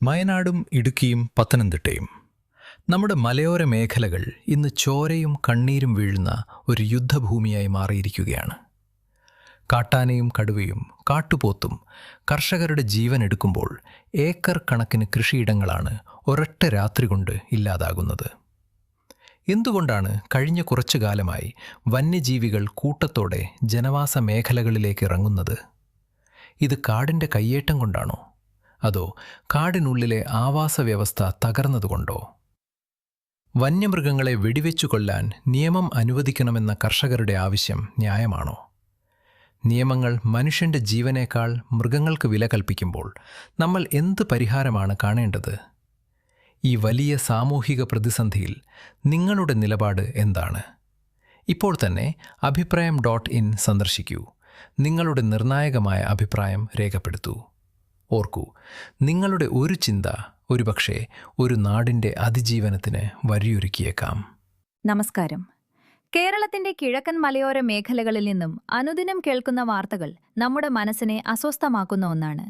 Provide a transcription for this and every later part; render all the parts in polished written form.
വയനാടും ഇടുക്കിയും പത്തനംതിട്ടയും നമ്മുടെ മലയോര മേഖലകൾ ഇന്ന് ചോരയും കണ്ണീരും വീഴുന്ന ഒരു യുദ്ധഭൂമിയായി മാറിയിരിക്കുകയാണ്. കാട്ടാനയും കടുവയും കാട്ടുപോത്തും കർഷകരുടെ ജീവൻ എടുക്കുമ്പോൾ ഏക്കർ കണക്കിന് കൃഷിയിടങ്ങളാണ് ഒരൊറ്റ രാത്രി കൊണ്ട് ഇല്ലാതാകുന്നത്. എന്തുകൊണ്ടാണ് കഴിഞ്ഞ കുറച്ചു കാലമായി വന്യജീവികൾ കൂട്ടത്തോടെ ജനവാസ മേഖലകളിലേക്ക് ഇറങ്ങുന്നത്? ഇത് കാടിൻ്റെ കയ്യേറ്റം കൊണ്ടാണോ? അതോ കാടിനുള്ളിലെ ആവാസ വ്യവസ്ഥ തകർന്നതുകൊണ്ടോ? വന്യമൃഗങ്ങളെ വെടിവെച്ചു കൊല്ലാൻ നിയമം അനുവദിക്കണമെന്ന കർഷകരുടെ ആവശ്യം ന്യായമാണോ? നിയമങ്ങൾ മനുഷ്യൻ്റെ ജീവനേക്കാൾ മൃഗങ്ങൾക്ക് വില കൽപ്പിക്കുമ്പോൾ നമ്മൾ എന്ത് പരിഹാരമാണ് കാണേണ്ടത്? ഈ വലിയ സാമൂഹിക പ്രതിസന്ധിയിൽ നിങ്ങളുടെ നിലപാട് എന്താണ്? ഇപ്പോൾ തന്നെ abhiprayam.in സന്ദർശിക്കൂ. നിങ്ങളുടെ നിർണായകമായ അഭിപ്രായം രേഖപ്പെടുത്തൂ. ഓർക്കൂ, നിങ്ങളുടെ ഒരു ചിന്ത ഒരുപക്ഷെ ഒരു നാടിൻ്റെ അതിജീവനത്തിന് വഴിയൊരുക്കിയേക്കാം. നമസ്കാരം. കേരളത്തിന്റെ കിഴക്കൻ മലയോര മേഖലകളിൽ നിന്നും അനുദിനം കേൾക്കുന്ന വാർത്തകൾ നമ്മുടെ മനസ്സിനെ അസ്വസ്ഥമാക്കുന്ന ഒന്നാണ്.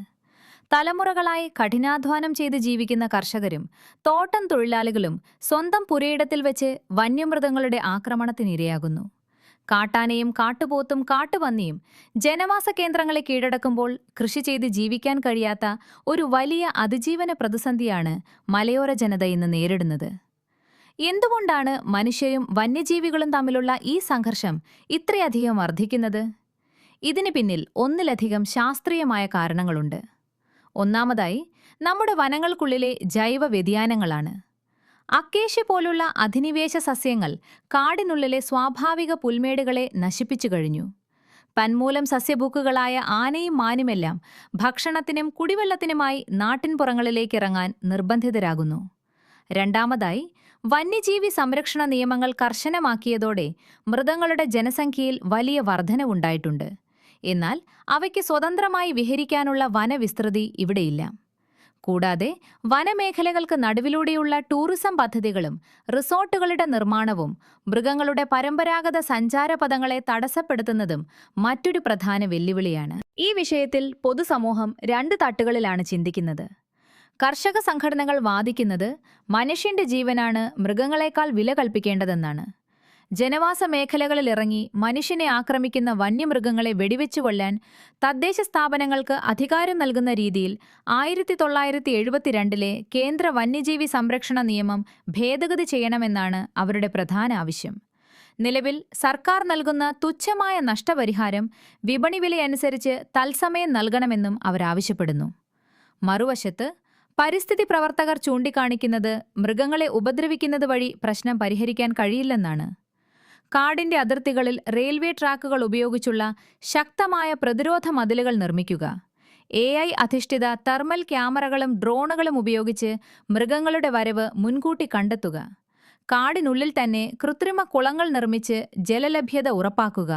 തലമുറകളായി കഠിനാധ്വാനം ചെയ്ത് ജീവിക്കുന്ന കർഷകരും തോട്ടം തൊഴിലാളികളും സ്വന്തം പുരയിടത്തിൽ വെച്ച് വന്യമൃഗങ്ങളുടെ ആക്രമണത്തിനിരയാകുന്നു. കാട്ടാനയും കാട്ടുപോത്തും കാട്ടുപന്നിയും ജനവാസ കേന്ദ്രങ്ങളെ കീഴടക്കുമ്പോൾ കൃഷി ചെയ്ത് ജീവിക്കാൻ കഴിയാത്ത ഒരു വലിയ അതിജീവന പ്രതിസന്ധിയാണ് മലയോര ജനത ഇന്ന് നേരിടുന്നത്. എന്തുകൊണ്ടാണ് മനുഷ്യരും വന്യജീവികളും തമ്മിലുള്ള ഈ സംഘർഷം ഇത്രയധികം വർദ്ധിക്കുന്നത്? ഇതിന് പിന്നിൽ ഒന്നിലധികം ശാസ്ത്രീയമായ കാരണങ്ങളുണ്ട്. ഒന്നാമതായി, നമ്മുടെ വനങ്ങൾക്കുള്ളിലെ ജൈവ വ്യതിയാനങ്ങളാണ്. അക്കേഷ്യ പോലുള്ള അധിനിവേശ സസ്യങ്ങൾ കാടിനുള്ളിലെ സ്വാഭാവിക പുൽമേടുകളെ നശിപ്പിച്ചു കഴിഞ്ഞു. തന്മൂലം സസ്യഭുക്കുകളായ ആനയും മാനുമെല്ലാം ഭക്ഷണത്തിനും കുടിവെള്ളത്തിനുമായി നാട്ടിൻപുറങ്ങളിലേക്ക് ഇറങ്ങാൻ നിർബന്ധിതരാകുന്നു. രണ്ടാമതായി, വന്യജീവി സംരക്ഷണ നിയമങ്ങൾ കർശനമാക്കിയതോടെ മൃഗങ്ങളുടെ ജനസംഖ്യയിൽ വലിയ വർധനവുണ്ടായിട്ടുണ്ട്. എന്നാൽ അവയ്ക്ക് സ്വതന്ത്രമായി വിഹരിക്കാനുള്ള വനവിസ്തൃതി ഇവിടെയില്ല. കൂടാതെ വനമേഖലകൾക്ക് നടുവിലൂടെയുള്ള ടൂറിസം പദ്ധതികളും റിസോർട്ടുകളുടെ നിർമ്മാണവും മൃഗങ്ങളുടെ പരമ്പരാഗത സഞ്ചാരപഥങ്ങളെ തടസ്സപ്പെടുത്തുന്നതും മറ്റൊരു പ്രധാന വെല്ലുവിളിയാണ്. ഈ വിഷയത്തിൽ പൊതുസമൂഹം രണ്ട് തട്ടുകളിലാണ് ചിന്തിക്കുന്നത്. കർഷക സംഘടനകൾ വാദിക്കുന്നത് മനുഷ്യന്റെ ജീവനാണ് മൃഗങ്ങളെക്കാൾ വില കൽപ്പിക്കേണ്ടതെന്നാണ്. ജനവാസ മേഖലകളിൽ ഇറങ്ങി മനുഷ്യനെ ആക്രമിക്കുന്ന വന്യമൃഗങ്ങളെ വെടിവെച്ചു കൊല്ലാൻ തദ്ദേശ സ്ഥാപനങ്ങൾക്ക് അധികാരം നൽകുന്ന രീതിയിൽ 1972 കേന്ദ്ര വന്യജീവി സംരക്ഷണ നിയമം ഭേദഗതി ചെയ്യണമെന്നാണ് അവരുടെ പ്രധാന ആവശ്യം. നിലവിൽ സർക്കാർ നൽകുന്ന തുച്ഛമായ നഷ്ടപരിഹാരം വിപണി വിലയനുസരിച്ച് തത്സമയം നൽകണമെന്നും അവരാവശ്യപ്പെടുന്നു. മറുവശത്ത് പരിസ്ഥിതി പ്രവർത്തകർ ചൂണ്ടിക്കാണിക്കുന്നത് മൃഗങ്ങളെ ഉപദ്രവിക്കുന്നത് വഴി പ്രശ്നം പരിഹരിക്കാൻ കഴിയില്ലെന്നാണ്. കാടിന്റെ അതിർത്തികളിൽ റെയിൽവേ ട്രാക്കുകൾ ഉപയോഗിച്ചുള്ള ശക്തമായ പ്രതിരോധ മതിലുകൾ നിർമ്മിക്കുക, AI അധിഷ്ഠിത തെർമൽ ക്യാമറകളും ഡ്രോണുകളും ഉപയോഗിച്ച് മൃഗങ്ങളുടെ വരവ് മുൻകൂട്ടി കണ്ടെത്തുക, കാടിനുള്ളിൽ തന്നെ കൃത്രിമ കുളങ്ങൾ നിർമ്മിച്ച് ജലലഭ്യത ഉറപ്പാക്കുക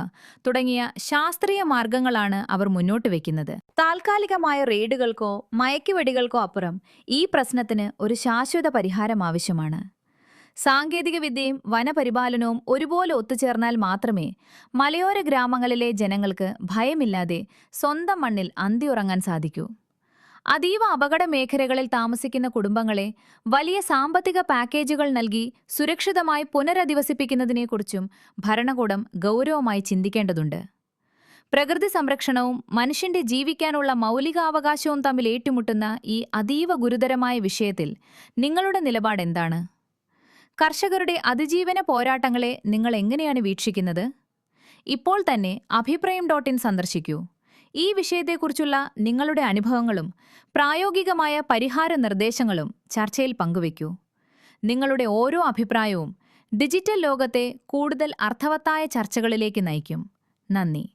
തുടങ്ങിയ ശാസ്ത്രീയ മാർഗങ്ങളാണ് അവർ മുന്നോട്ട് വയ്ക്കുന്നത്. താൽക്കാലികമായ റെയ്ഡുകൾക്കോ മയക്കുവെടികൾക്കോ അപ്പുറം ഈ പ്രശ്നത്തിന് ഒരു ശാശ്വത പരിഹാരം ആവശ്യമാണ്. സാങ്കേതികവിദ്യയും വനപരിപാലനവും ഒരുപോലെ ഒത്തുചേർന്നാൽ മാത്രമേ മലയോര ഗ്രാമങ്ങളിലെ ജനങ്ങൾക്ക് ഭയമില്ലാതെ സ്വന്തം മണ്ണിൽ അന്തിയുറങ്ങാൻ സാധിക്കൂ. അതീവ അപകട മേഖലകളിൽ താമസിക്കുന്ന കുടുംബങ്ങളെ വലിയ സാമ്പത്തിക പാക്കേജുകൾ നൽകി സുരക്ഷിതമായി പുനരധിവസിപ്പിക്കുന്നതിനെക്കുറിച്ചും ഭരണകൂടം ഗൗരവമായി ചിന്തിക്കേണ്ടതുണ്ട്. പ്രകൃതി സംരക്ഷണവും മനുഷ്യന്റെ ജീവിക്കാനുള്ള മൗലികാവകാശവും തമ്മിൽ ഏറ്റുമുട്ടുന്ന ഈ അതീവ ഗുരുതരമായ വിഷയത്തിൽ നിങ്ങളുടെ നിലപാട് എന്താണ്? കർഷകരുടെ അതിജീവന പോരാട്ടങ്ങളെ നിങ്ങൾ എങ്ങനെയാണ് വീക്ഷിക്കുന്നത്? ഇപ്പോൾ തന്നെ abhiprayam.in സന്ദർശിക്കൂ. ഈ വിഷയത്തെക്കുറിച്ചുള്ള നിങ്ങളുടെ അനുഭവങ്ങളും പ്രായോഗികമായ പരിഹാര നിർദ്ദേശങ്ങളും ചർച്ചയിൽ പങ്കുവയ്ക്കൂ. നിങ്ങളുടെ ഓരോ അഭിപ്രായവും ഡിജിറ്റൽ ലോകത്തെ കൂടുതൽ അർത്ഥവത്തായ ചർച്ചകളിലേക്ക് നയിക്കും. നന്ദി.